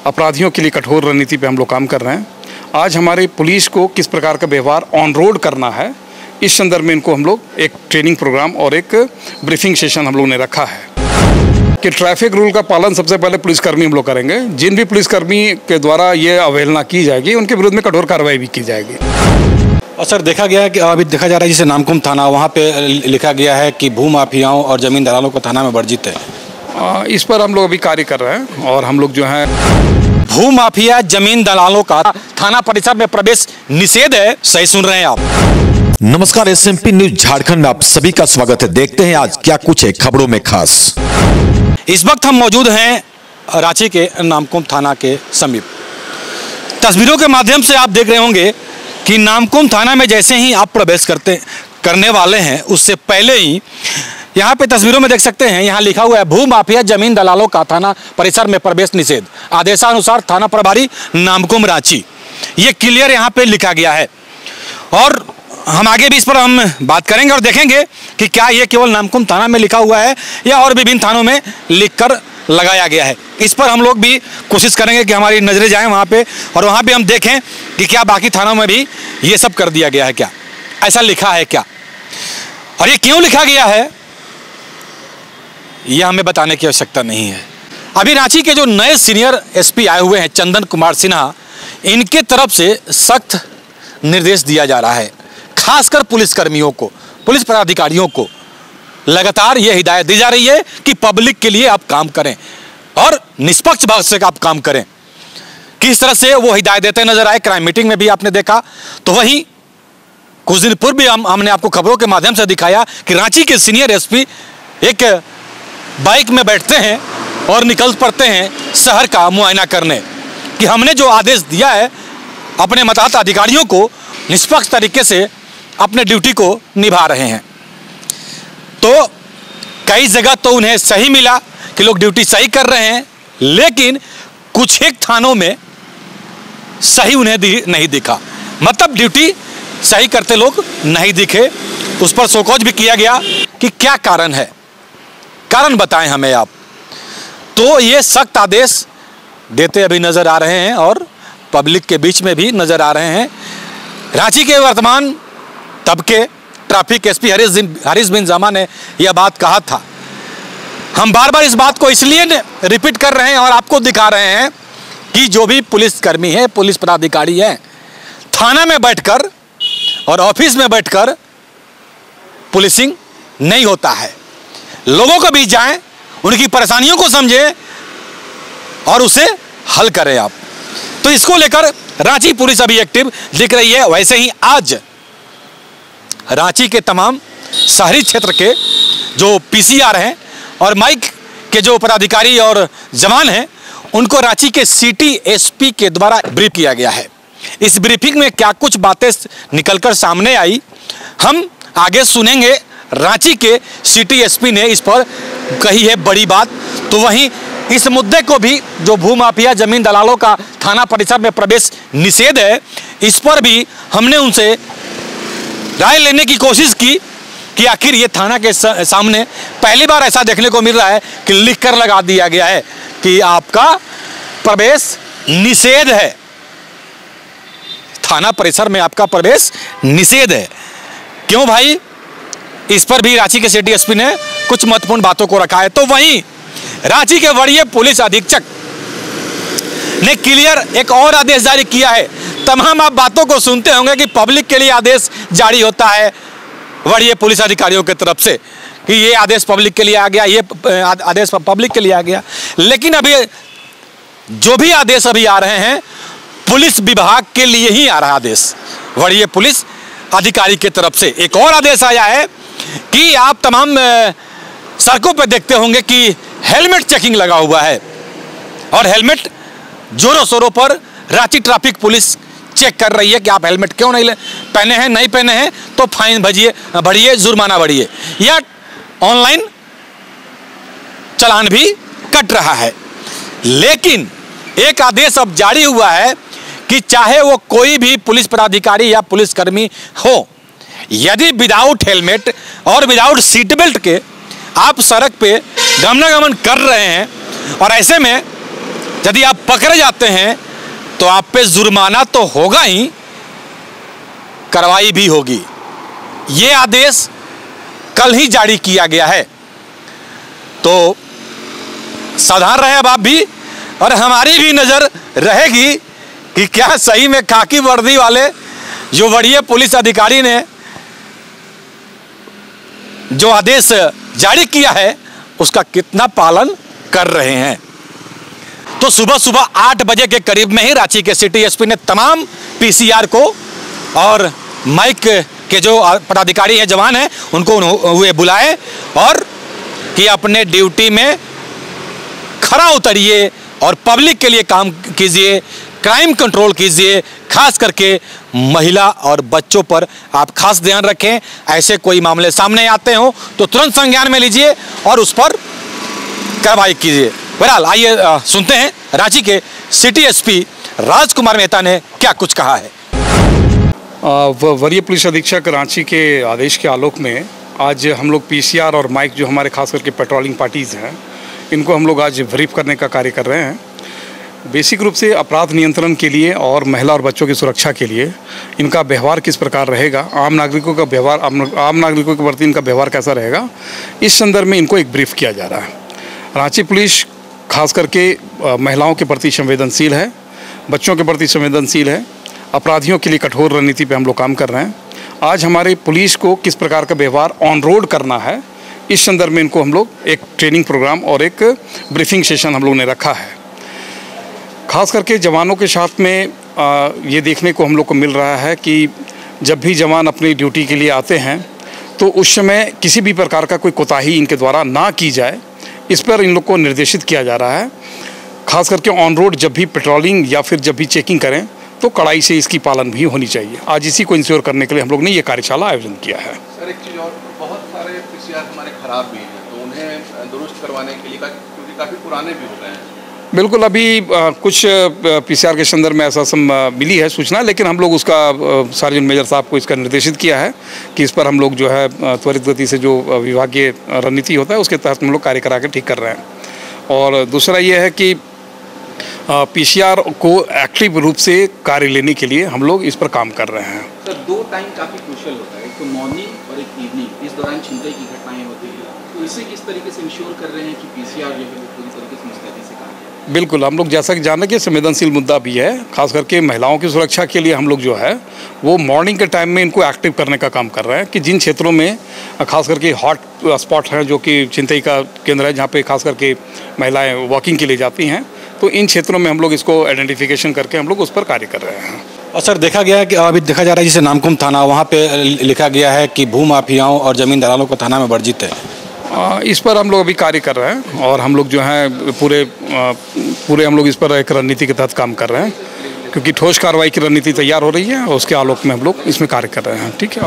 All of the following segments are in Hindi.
अपराधियों के लिए कठोर रणनीति पे हम लोग काम कर रहे हैं। आज हमारे पुलिस को किस प्रकार का व्यवहार ऑन रोड करना है, इस संदर्भ में इनको हम लोग एक ट्रेनिंग प्रोग्राम और एक ब्रीफिंग सेशन हम लोग ने रखा है कि ट्रैफिक रूल का पालन सबसे पहले पुलिसकर्मी हम लोग करेंगे। जिन भी पुलिसकर्मी के द्वारा ये अवहेलना की जाएगी उनके विरुद्ध में कठोर कार्रवाई भी की जाएगी। और सर, देखा गया है कि अभी देखा जा रहा है जैसे नामकुम थाना, वहाँ पे लिखा गया है कि भू माफियाओं और ज़मीन दलालों को थाना में वर्जित है। इस पर हम लोग अभी कार्य कर रहे हैं और हम लोग जो है भू माफिया जमीन दलालों का थाना परिसर में प्रवेश निषेध है। सही सुन रहे हैं आप। नमस्कार, एसएमपी न्यूज झारखंड में आप सभी का स्वागत है। देखते हैं आज क्या कुछ है खबरों में खास। इस वक्त हम मौजूद हैं रांची के नामकुम थाना के समीप। तस्वीरों के माध्यम से आप देख रहे होंगे कि नामकुम थाना में जैसे ही आप प्रवेश करने वाले हैं उससे पहले ही यहाँ पे तस्वीरों में देख सकते हैं, यहाँ लिखा हुआ है भू माफिया जमीन दलालों का थाना परिसर में प्रवेश निषेध, आदेशानुसार थाना प्रभारी नामकुम रांची। ये क्लियर यहाँ पे लिखा गया है और हम आगे भी इस पर हम बात करेंगे और देखेंगे कि क्या ये केवल नामकुम थाना में लिखा हुआ है या और विभिन्न थानों में लिखकर लगाया गया है। इस पर हम लोग भी कोशिश करेंगे कि हमारी नज़रें जाएं वहाँ पे और वहाँ पे हम देखें कि क्या बाकी थानों में भी ये सब कर दिया गया है, क्या ऐसा लिखा है क्या, और ये क्यों लिखा गया है ये हमें बताने की आवश्यकता नहीं है। अभी रांची के जो नए सीनियर एसपी आए हुए हैं चंदन कुमार सिन्हा, इनके तरफ से सख्त निर्देश दिया जा रहा है, खासकर पुलिसकर्मियों को, पुलिस पदाधिकारियों को लगातार ये हिदायत दी जा रही है कि पब्लिक के लिए आप काम करें और निष्पक्ष भाव से आप काम करें। किस तरह से वो हिदायत देते नजर आए, क्राइम मीटिंग में भी आपने देखा। तो वहीं कुछ दिन पूर्व भी हमने आपको खबरों के माध्यम से दिखाया कि रांची के सीनियर एसपी एक बाइक में बैठते हैं और निकल पड़ते हैं शहर का मुआयना करने कि हमने जो आदेश दिया है अपने मतदात अधिकारियों को निष्पक्ष तरीके से अपने ड्यूटी को निभा रहे हैं। तो कई जगह तो उन्हें सही मिला कि लोग ड्यूटी सही कर रहे हैं, लेकिन कुछ एक थानों में सही उन्हें नहीं दिखा, मतलब ड्यूटी सही करते लोग नहीं दिखे। उस पर शोकॉज भी किया गया कि क्या कारण है, कारण बताएं हमें आप। तो ये सख्त आदेश देते अभी नजर आ रहे हैं और पब्लिक के बीच में भी नजर आ रहे हैं। रांची के वर्तमान तबके ट्रैफिक एसपी हरीश बिन जामा ने यह बात कहा था। हम बार बार इस बात को इसलिए रिपीट कर रहे हैं और आपको दिखा रहे हैं कि जो भी पुलिसकर्मी है, पुलिस पदाधिकारी है, थाना में बैठकर और ऑफिस में बैठकर पुलिसिंग नहीं होता है। लोगों के बीच जाएं, उनकी परेशानियों को समझें और उसे हल करें आप। तो इसको लेकर रांची पुलिस अभी एक्टिव दिख रही है। वैसे ही आज रांची के तमाम शहरी क्षेत्र के जो पीसीआर हैं और माइक के जो पदाधिकारी और जवान हैं, उनको रांची के सिटी एसपी के द्वारा ब्रीफ किया गया है। इस ब्रीफिंग में क्या कुछ बातें निकलकर सामने आई, हम आगे सुनेंगे। रांची के सिटी एसपी ने इस पर कही है बड़ी बात। तो वहीं इस मुद्दे को भी, जो भू माफिया जमीन दलालों का थाना परिसर में प्रवेश निषेध है, इस पर भी हमने उनसे राय लेने की कोशिश की कि आखिर ये थाना के सामने पहली बार ऐसा देखने को मिल रहा है कि लिखकर लगा दिया गया है कि आपका प्रवेश निषेध है, थाना परिसर में आपका प्रवेश निषेध है। क्यों भाई, इस पर भी रांची के सिटी एसपी ने कुछ महत्वपूर्ण बातों को रखा है। तो वहीं रांची के वरीय पुलिस अधीक्षक ने क्लियर एक और आदेश जारी किया है। तमाम आप बातों को सुनते होंगे कि पब्लिक के लिए आदेश जारी होता है वरीय पुलिस अधिकारियों की तरफ से कि ये आदेश पब्लिक के लिए आ गया, ये आदेश पब्लिक के लिए आ गया। लेकिन अभी जो भी आदेश अभी आ रहे हैं पुलिस विभाग के लिए ही आ रहा आदेश, वरीय पुलिस अधिकारी की तरफ से। एक और आदेश आया है कि आप तमाम सड़कों पर देखते होंगे कि हेलमेट चेकिंग लगा हुआ है और हेलमेट जोरों शोरों पर रांची ट्रैफिक पुलिस चेक कर रही है कि आप हेलमेट क्यों नहीं पहने हैं, नहीं पहने हैं तो फाइन भरिए, जुर्माना भरिए, या ऑनलाइन चालान भी कट रहा है। लेकिन एक आदेश अब जारी हुआ है कि चाहे वो कोई भी पुलिस पदाधिकारी या पुलिसकर्मी हो, यदि विदाउट हेलमेट और विदाउट सीट बेल्ट के आप सड़क पे गमनागमन कर रहे हैं और ऐसे में यदि आप पकड़े जाते हैं तो आप पे जुर्माना तो होगा ही, कार्रवाई भी होगी। ये आदेश कल ही जारी किया गया है, तो सावधान रहे अब आप भी, और हमारी भी नजर रहेगी कि क्या सही में खाकी वर्दी वाले जो वरीय पुलिस अधिकारी ने जो आदेश जारी किया है उसका कितना पालन कर रहे हैं। तो सुबह सुबह 8 बजे के करीब में ही रांची के सिटी एसपी ने तमाम पीसीआर को और माइक के जो पदाधिकारी हैं, जवान हैं, उनको हुए बुलाए और कि अपने ड्यूटी में खरा उतरिए और पब्लिक के लिए काम कीजिए, क्राइम कंट्रोल कीजिए, खास करके महिला और बच्चों पर आप खास ध्यान रखें। ऐसे कोई मामले सामने आते हो तो तुरंत संज्ञान में लीजिए और उस पर कार्रवाई कीजिए। बहरहाल आइए सुनते हैं रांची के सिटी एसपी राजकुमार मेहता ने क्या कुछ कहा है। वरीय पुलिस अधीक्षक रांची के आदेश के आलोक में आज हम लोग पीसीआर और माइक जो हमारे खास करके पेट्रोलिंग पार्टीज़ हैं, इनको हम लोग आज ब्रीफ करने का कार्य कर रहे हैं। बेसिक रूप से अपराध नियंत्रण के लिए और महिला और बच्चों की सुरक्षा के लिए इनका व्यवहार किस प्रकार रहेगा, आम नागरिकों का व्यवहार, आम नागरिकों के प्रति इनका व्यवहार कैसा रहेगा, इस संदर्भ में इनको एक ब्रीफ किया जा रहा है। रांची पुलिस खास करके महिलाओं के प्रति संवेदनशील है, बच्चों के प्रति संवेदनशील है, अपराधियों के लिए कठोर रणनीति पे हम लोग काम कर रहे हैं। आज हमारे पुलिस को किस प्रकार का व्यवहार ऑन रोड करना है, इस संदर्भ में इनको हम लोग एक ट्रेनिंग प्रोग्राम और एक ब्रीफिंग सेशन हम लोग ने रखा है। खास करके जवानों के साथ में ये देखने को हम लोग को मिल रहा है कि जब भी जवान अपनी ड्यूटी के लिए आते हैं तो उस समय किसी भी प्रकार का कोई कोताही इनके द्वारा ना की जाए, इस पर इन लोग को निर्देशित किया जा रहा है। खास करके ऑन रोड जब भी पेट्रोलिंग या फिर जब भी चेकिंग करें तो कड़ाई से इसकी पालन भी होनी चाहिए। आज इसी को इंश्योर करने के लिए हम लोग ने ये कार्यशाला आयोजन किया है। सर, एक चीज़ और, बहुत सारे पीसीआर हमारे ख़राब भी हैं, तो उन्हें दुरुस्त करवाने के लिए, क्योंकि काफ़ी पुराने भी हो गए हैं। बिल्कुल, अभी कुछ पीसीआर के संदर्भ में ऐसा मिली है सूचना, लेकिन हम लोग उसका सार्जन मेजर साहब को इसका निर्देशित किया है कि इस पर हम लोग जो है त्वरित गति से जो विभागीय रणनीति होता है उसके तहत हम लोग कार्य करा के ठीक कर रहे हैं। और दूसरा ये है कि पीसीआर को एक्टिव रूप से कार्य लेने के लिए हम लोग इस पर काम कर रहे हैं। सर, 2 टाइम काफ़ी क्रूशियल होता है, एक तो मॉर्निंग और एक इवनिंग, इस दौरान छिनतई की घटनाएं होती हैं, तो इसे किस तरीके से इंश्योर कर रहे हैं कि पीसीआर जो है वो पूरी तरीके से मुस्तैदी से काम करे? बिल्कुल, हम लोग जैसा कि जान रहे कि संवेदनशील मुद्दा भी है, खास करके महिलाओं की सुरक्षा के लिए हम लोग जो है वो मॉर्निंग के टाइम में इनको एक्टिव करने का काम कर रहे हैं कि जिन क्षेत्रों में खास करके हॉट स्पॉट हैं, जो कि छिनतई का केंद्र है, जहाँ पे खास करके महिलाएं वॉकिंग के लिए जाती हैं, तो इन क्षेत्रों में हम लोग इसको आइडेंटिफिकेशन करके हम लोग उस पर कार्य कर रहे हैं। और सर, देखा गया है कि अभी देखा जा रहा है जैसे नामकुम थाना, वहाँ पे लिखा गया है कि भू माफियाओं और ज़मीन दलालों को थाना में वर्जित है। इस पर हम लोग अभी कार्य कर रहे हैं और हम लोग जो हैं पूरे हम लोग इस पर एक रणनीति के तहत काम कर रहे हैं, क्योंकि ठोस कार्रवाई की रणनीति तैयार हो रही है और उसके आलोक में हम लोग इसमें कार्य कर रहे हैं। ठीक है।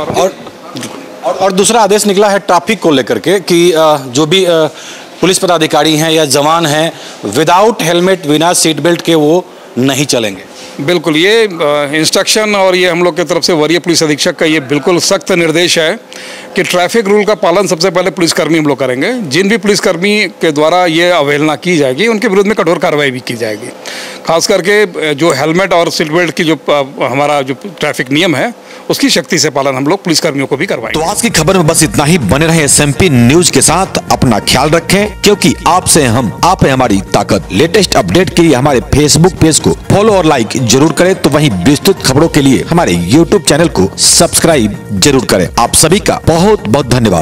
और दूसरा आदेश निकला है ट्रैफिक को लेकर के कि जो भी पुलिस पदाधिकारी हैं या जवान हैं, विदाउट हेलमेट, बिना सीट बेल्ट के वो नहीं चलेंगे। बिल्कुल, ये इंस्ट्रक्शन और ये हम लोग की तरफ से वरीय पुलिस अधीक्षक का ये बिल्कुल सख्त निर्देश है कि ट्रैफिक रूल का पालन सबसे पहले पुलिसकर्मी हम लोग करेंगे। जिन भी पुलिसकर्मी के द्वारा ये अवहेलना की जाएगी उनके विरुद्ध में कठोर कार्रवाई भी की जाएगी। खास करके जो हेलमेट और सीट बेल्ट की जो हमारा जो ट्रैफिक नियम है उसकी सख्ती से पालन हम लोग पुलिसकर्मियों को भी करवाएंगे। तो आज की खबर में बस इतना ही। बने रहे SMP न्यूज के साथ, अपना ख्याल रखें, क्योंकि आपसे हम, आप है हमारी ताकत। लेटेस्ट अपडेट के लिए हमारे फेसबुक पेज को फॉलो और लाइक जरूर करें, तो वहीं विस्तृत खबरों के लिए हमारे YouTube चैनल को सब्सक्राइब जरूर करें। आप सभी का बहुत बहुत धन्यवाद।